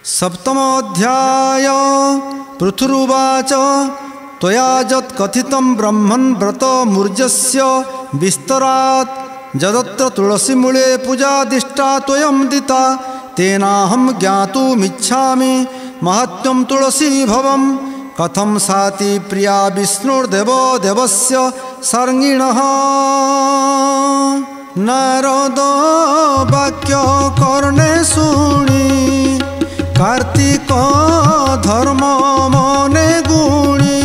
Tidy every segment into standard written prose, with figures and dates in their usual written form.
सप्तमोऽध्याय पृथुरुवाच त्वया यत्कथितं ब्रह्मन् व्रतमुर्जस्य विस्तरात् यदत्र तुलसीमूले पूजादिष्टा त्वयं दिता तेनाहं ज्ञातुमिच्छामि महत्त्वं तुलसीभवं कथं साति प्रिया विष्णुर्देवो देवस्य सर्गिणः। नारद वाक्य कर्णे शुणि कार्तिक धर्म मने गुणी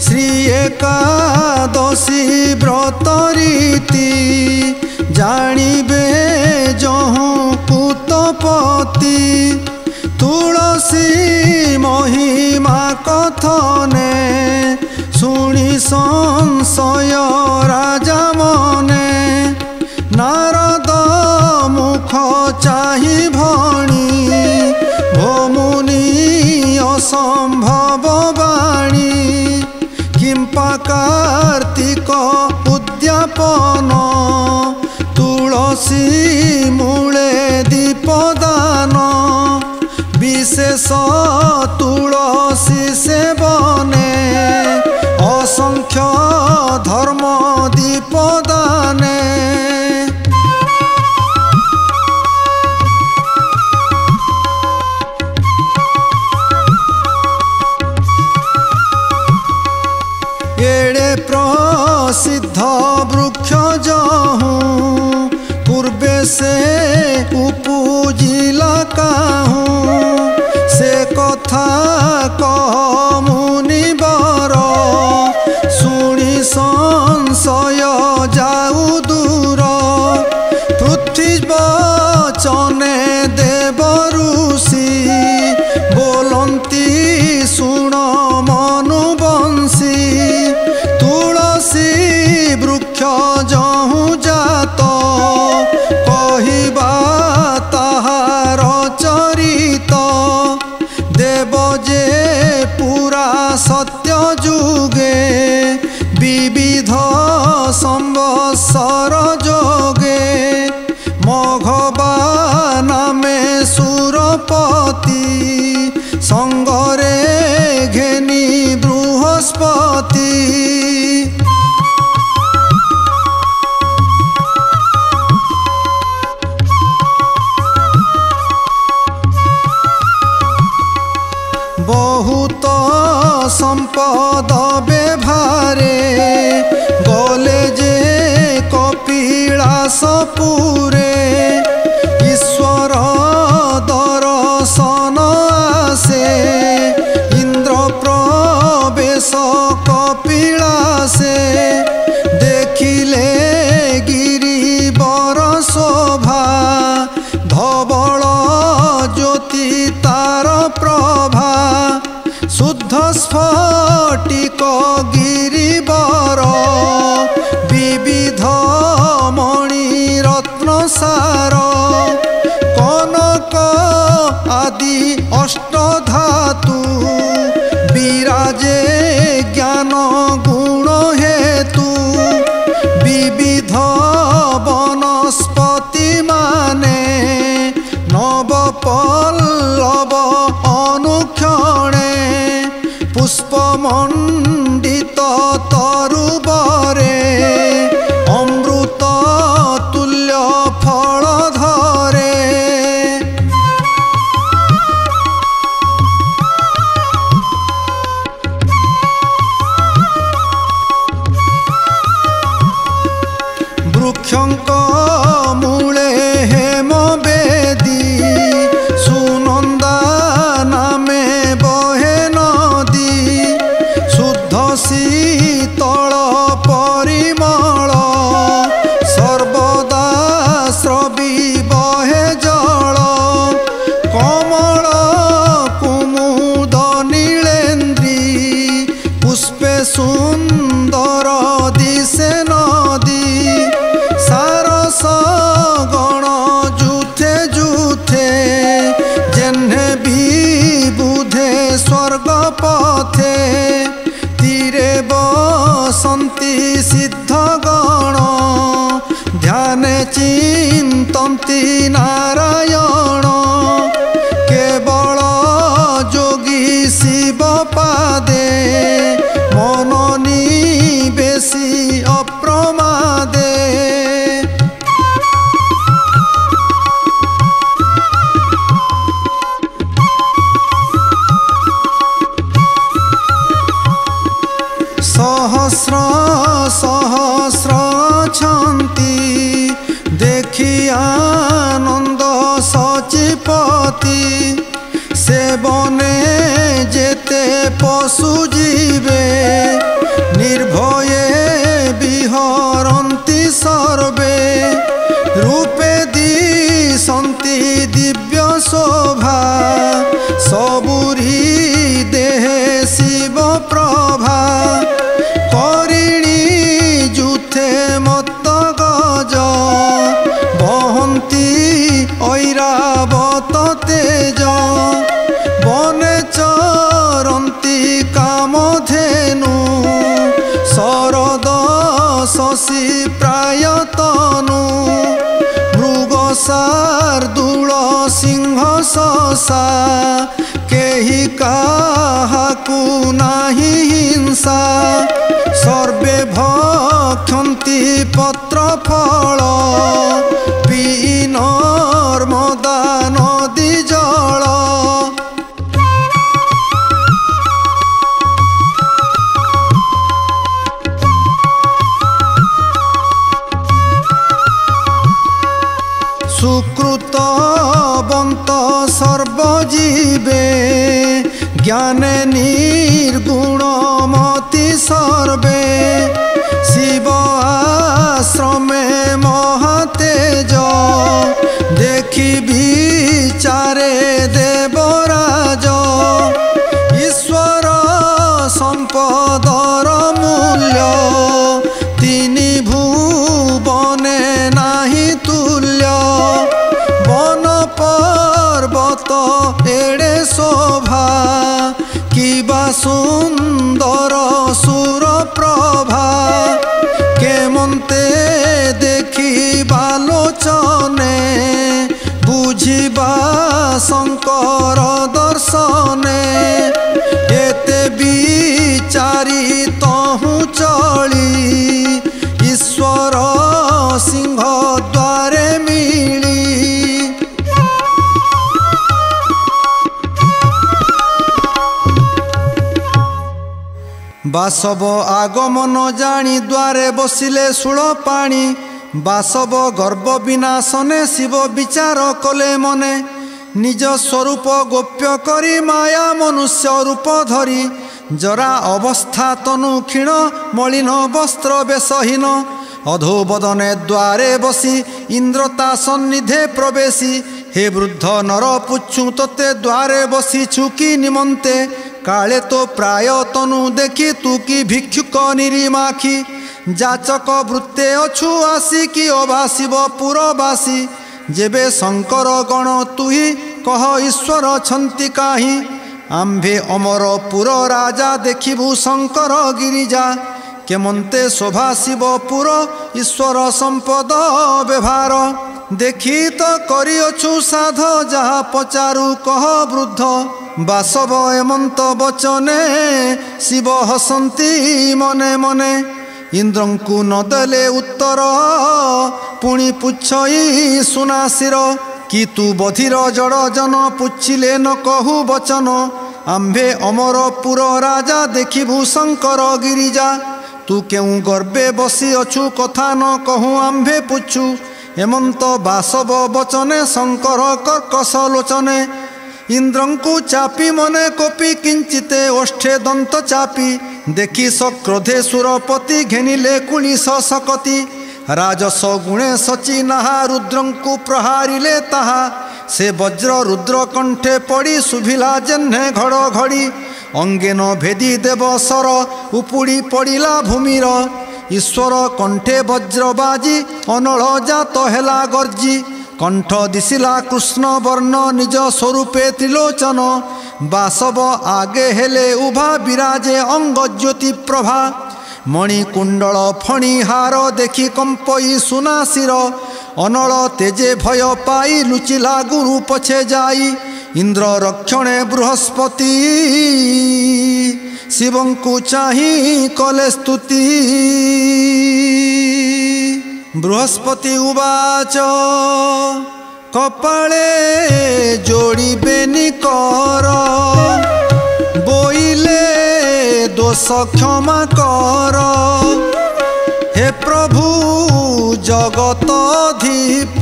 श्री एकादशी व्रत रीति जानिबे जहु कुतपति तुलसी महिमा कथने शुणी संशय राजा मने नारद मुख चाहि भणी भमुनि असंभव वाणी किंपा कार्तिक उद्यापन तुलसी मूले दीपदान विशेष तुलसी सेवने असंख्य धर्म दीपदाने। एड़े प्रसिद्ध वृक्ष जहूँ पूर्वे से उपजिला काहूँ से कथा कह मुनिवर शुणी संशय जाऊ दूर पृथ्वी वचने देव ऋषि बोलंती शुण मनुवंशी तुलसी वृक्ष जहु जात कहिबा ताहार चरित देव जे पूरा सत्य जुगे विविध संवत्सर जोगे मघवा नामे सुरपति संगरे घेनी बृहस्पति। बहुत संपद बेभारे गले जे कपिलासपुरे ईश्वर दर्शन आसे इंद्र प्रवेश कपिलासे देखिले गिरिवर शोभा धवल ज्योति तार प्रभा शुद्ध स्फटिक गिरिवर विविध मणि रत्न सार कनक आदि अष्ट धातु विराजे ज्ञान गुण हेतु विविध वनस्पति माने नवपल्लव अनुक्षणे पुष्पमंडित तरुबरे अमृत तुल्य फल धरे। वृक्षंक मूले हेम बेदी सुनंदा नामे बहे नदी शुद्ध शीतल परिमल सर्वदा स्रवी बहे जल कमल कुमुद नीलेन्द्री पुष्पे सुंदर दिशे नदी सारस गण जुथे जुथे जेन्हे भी बुधे स्वर्ग पथे तीरे बसंती सिद्ध गण ध्याने चिंतन्ति नारायण के से बने जेते पशु जीवे निर्भये विहरन्ति सर्वे रूपे दिशन्ति दिव्य शोभा सबुरी देहे शिव प्रभा करिणी जुथे मत्त गज बहन्ति ऐरावत तेज बने चरन्ति कामधेनु शरद शशि प्रायतनु मृगशार्दूल सिंह शशा केहि काहाकु नाही हिंसा सर्वे भक्षन्ति पत्र फल पिई नर्मदा नदी जल सुकृतवन्त सर्वजीवे ज्ञाने निर्गुणमति सर्वे शिव आश्रमे महातेज देखि विचारे देवराज ईश्वर संपदर मूल्य तिनि भुवने नाही तुल्य वन पर्वत एड़े शोभा किबा सुंदर सुर प्रभा केमंते देखी बालोचने बुझिबा शंकर दर्शने एते विचारी तहु चली ईश्वर सिंह द्वारे मिली बासव आगमन जानी द्वारे बसिले शूल पाणी बासव गर्भ विनाशने शिव विचार कले मने निज स्वरूप गोप्य करी माया मनुष्य रूप धरी जरा अवस्था तनु क्षीण मलिन वस्त्र बेशहीन अधोबदने द्वारे बसी इंद्रता सन्निधे प्रवेशी हे वृद्ध नर पुच्छु तोते द्वारे बसी छुकी निमंते काले तो प्राय तनु देखी तू की भिक्षुक निरीमाखी जाचक वृत्ते अछु आसी कि अभासिब पुरवासी जेबे शंकर गण तुही कह ईश्वर छंती काहि आम्भे अमर पुर राजा देखिबु शंकर गिरिजा केमंते शोभा शिव पुर ईश्वर संपद व्यवहार देखी तो करिअछु साध जहा पचारु कह वृद्ध बासव एमंत बचने शिव हसंती मने मने इंद्रंकु नदेले उत्तर पुणी पुछई सुनासिर कि तू बधिर जड़ जन पुछिले न कहु बचन आम्भे अमर पुर राजा देखिबु शंकर गिरिजा तू केउ गर्भे बसी अछु कथा न कहु आम्भे पुछु हेमंत बासव बचने शंकर कर्कश लोचने इंद्रंकु चापी मने कोपी किंचिते ओष्ठे दंत चापी देखि सक्रोधे सुरपति घेनिले कुलिश सकति राजस गुणे सची नाहा रुद्रंकु प्रहारिले ताहा से वज्र रुद्र कंठे पड़ी सुभिला जेन्हे घड़ घड़ी अंगे न भेदी देव सर उपुड़ी पड़िला भूमिर ईश्वर कंठे वज्र बाजी अनल जात हेला गर्जी कंठ दिशिला कृष्ण वर्ण निज स्वरूपे त्रिलोचन बासव आगे हेले उभा विराजे अंग ज्योति प्रभा मणिकुंडल फणिहार देखि कंपई सुनासिर अनल तेजे भय पाई लुचिला गुरु पछे जाई इंद्र रक्षणे बृहस्पति शिवंकु चाहि कले स्तुति बृहस्पति उवाच कपाळे जोड़िबेनि कर बोइले दोष क्षमा कर हे प्रभु जगतधीप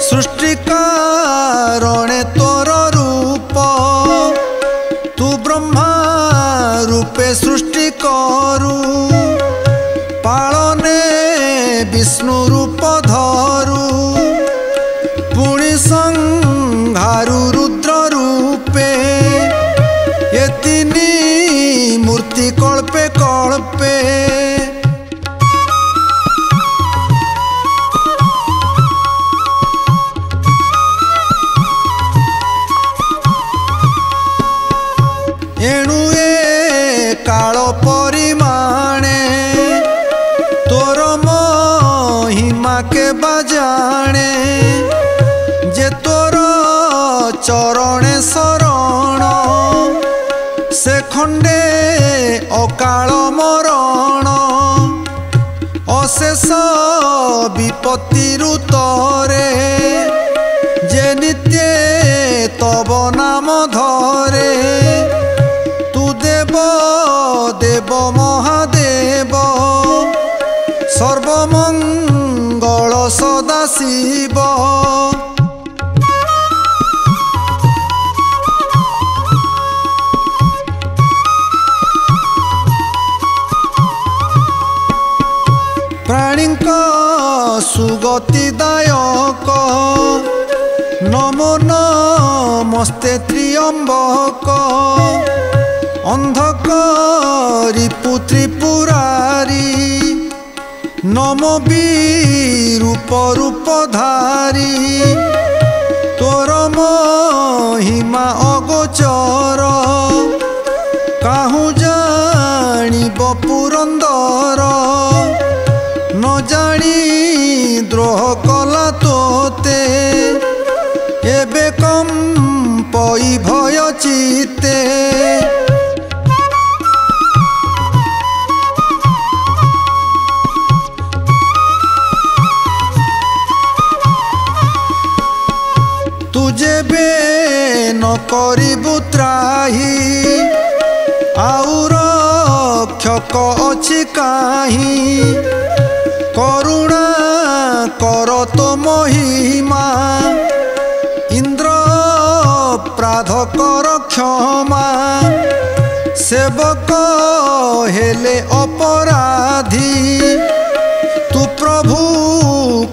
सृष्टिकारणे तोर रूप रूपे सृष्टि करू पालने विष्णु रूप धरू पुणी संहारु रुद्र रूपे ये तीनी मूर्ति कल्पे कल्पे एणु ए काल परिमाणे तोर महिमा के बाजाणे जे तोर चरणे शरण से खंडे अकाल मरण अशेष विपत्ति ऋतरे जे नित्य तब नाम धरे तू देव देव महादेव सर्वमंगल सदा शिव प्राणीक सुगतिदायक नमो नमस्ते त्र्यंबक अंधकारी पुत्री पुरारी नमो विरूप रूपधारी तोर महिमा अगोचर काहू जानिब पुरंदर न जानी द्रोह कला तोते एबे कंपई भय चिते तुझे बे न करिबु त्राही आउ रक्षक अछि काहीं करुणा कर तो महिमा इंद्र प्राध कर क्षमा सेवक हेले अपराधी तू प्रभु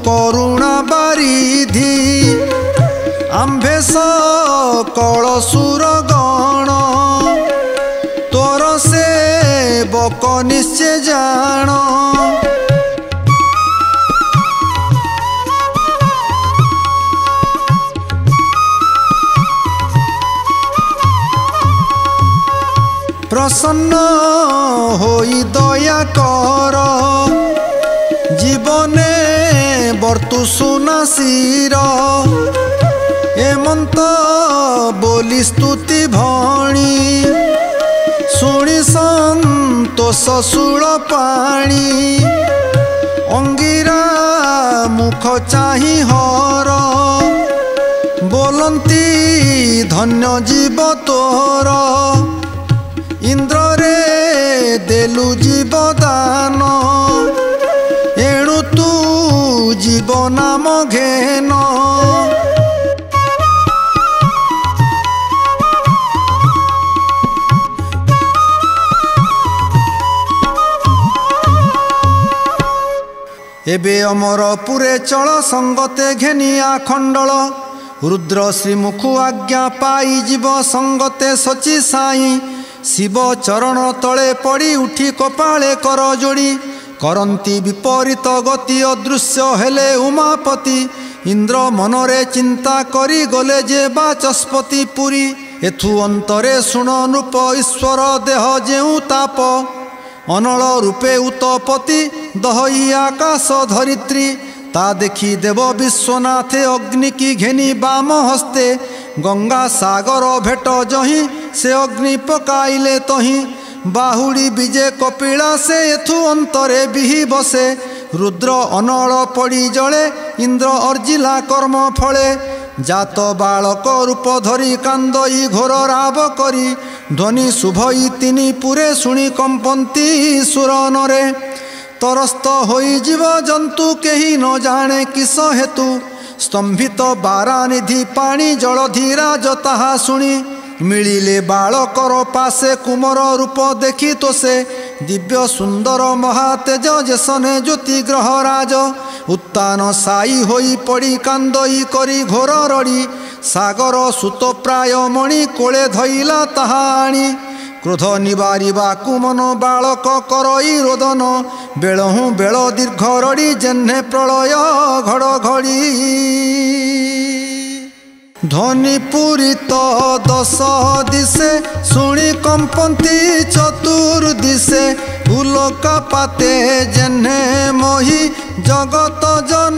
करुणा बारिधि आम्भे सकल सुरगण तोर सेवक निश्चय जान प्रसन्न होई दया कर जीवने बर्तु सुनासीर एमंत बोली स्तुति भणी शुणी संतोष शूल पाणी अंगिरा मुख चाहि हर बोलंती धन्य जीव तोर इंद्र रे देलु जीवदान एणु तू जीव नाम घेन एबे अमर पुरे चल संगते घेनिया खंडल रुद्र श्रीमुखु आज्ञा पाई जीव संगते सची साई शिव चरण तले पड़ी उठी कपाले कर जोड़ी करंती विपरीत गति अदृश्य हेले उमापति इंद्र मनरे चिंता करी गले जे बाचस्पति पुरी एथु अंतरे शुण नृप ईश्वर देह जेउ ताप अनल रूपे उत्पत्ति दहई आकाश धरित्री ता देखी देव विश्वनाथे अग्नि की घेनी बाम हस्ते गंगा सागर भेट जही से अग्नि पकाइले तही बाहुड़ी विजे कपिला से एथु अंतरे बिहि बसे रुद्र अनल पड़ी जले इंद्र अर्जिला कर्म फले जात बालक रूप धरी कांदई घोर राव करी ध्वनि शुभई तिनी पुरे शुणी कंपंती सुरनरे तरस्त होई जीव जंतु केही न जाने किस हेतु स्तंभित बारानिधि पानी जलधीरा जताहा शुणी मिलिले बालकर पासे कुमर रूप देखी तो से दिव्य सुंदर महातेज जेसने ज्योति ग्रह राज उत्तान साई होई पड़ी कांदई करी घोर रड़ी सागर सुत प्राय मणि कोले धइला ताहाणी क्रोध निवारिबाकु मन बालक करई रोदन बेलहु बेल दीर्घ रड़ी जेन्हे प्रलय घड़घड़ी ध्वनि पूरित दश दिशे शुणी कंपंती चतुर्दिशे उलोका पाते जेन्हे मोहि जगत जन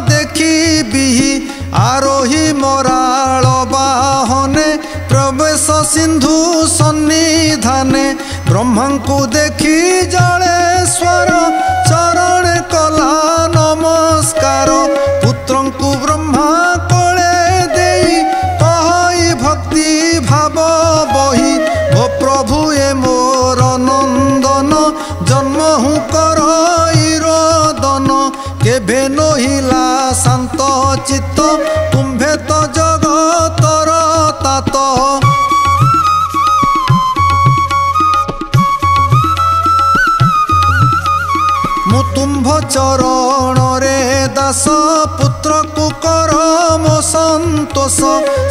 देखी बिही आरोही मराल बाहने प्रवेश सिंधु सन्निधाने ब्रह्मा को देखी जलेश्वर चरण कला नमस्कार पुत्र को ब्रह्मा भक्ति भाव बही भो प्रभु ए मोर नंदन जन्म हूँ करदन केभे नहिला शांत चित्त तुम्भे तो जगतर तात मुतुंभ चरण रे दास पुत्र को करम संतोष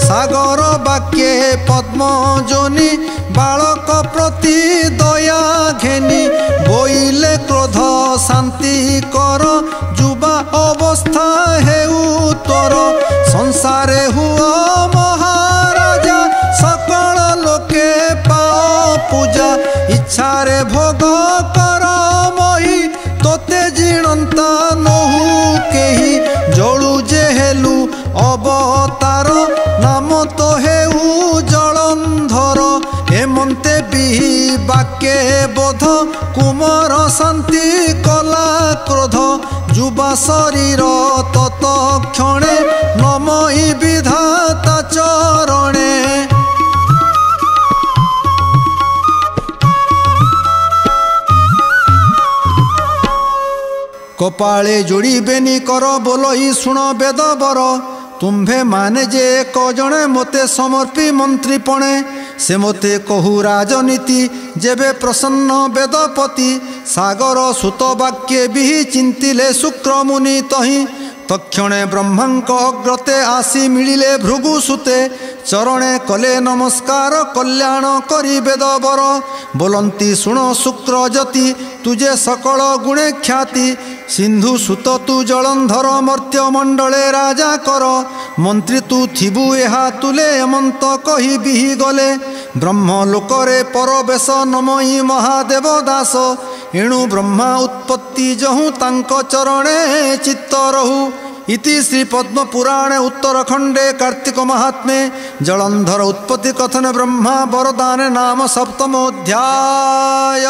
सागर वाक्ये पद्म जोनि बालक प्रति दया घेनी बोइले क्रोध शांति कर जुबा अवस्था हेउ तोर संसारे हुआ महाराजा सकल लोके पाओ पूजा इच्छारे भोग कर मही तोते जीणंता नहु केही जळु जे हेलु अवतार नाम तो हेउ जलंधर हेमंते बिही बाक्ये बोध कुमार शांति कला क्रोध जुबा शरीर तत क्षणे नमई विधाता चरणे कपाळे जोड़ीबेनी कर बोलई शुण वेद बर तुम्भे माने जे एक जणे मोते समर्पी मंत्री पणे से मोते कहू राजनीति जेबे प्रसन्न वेदपति सागर सुत वाक्ये बिही चिंतिले शुक्र मुनि तही तक्षणे ब्रह्मांक अग्रते आसी मिलिले भृगु सुते चरणे कले नमस्कार कल्याण करी वेदवर बोलंती शुण शुक्र जति तुझे सकल गुणे ख्याति सिंधु सुत तु जलंधर मर्त्य मंडले राजा कर मंत्री तू थिबु एहा तुले एमंत कही बिही गले ब्रह्म लोकरे परवेश नमई महादेव दास एणु ब्रह्मा उत्पत्ति जहु तांक चरणे चित्त रहु इति श्री पद्म पुराणे उत्तरखंडे कार्तिक महात्मे जलंधर उत्पत्ति कथन ब्रह्मा वरदान नाम सप्तमोऽध्याय।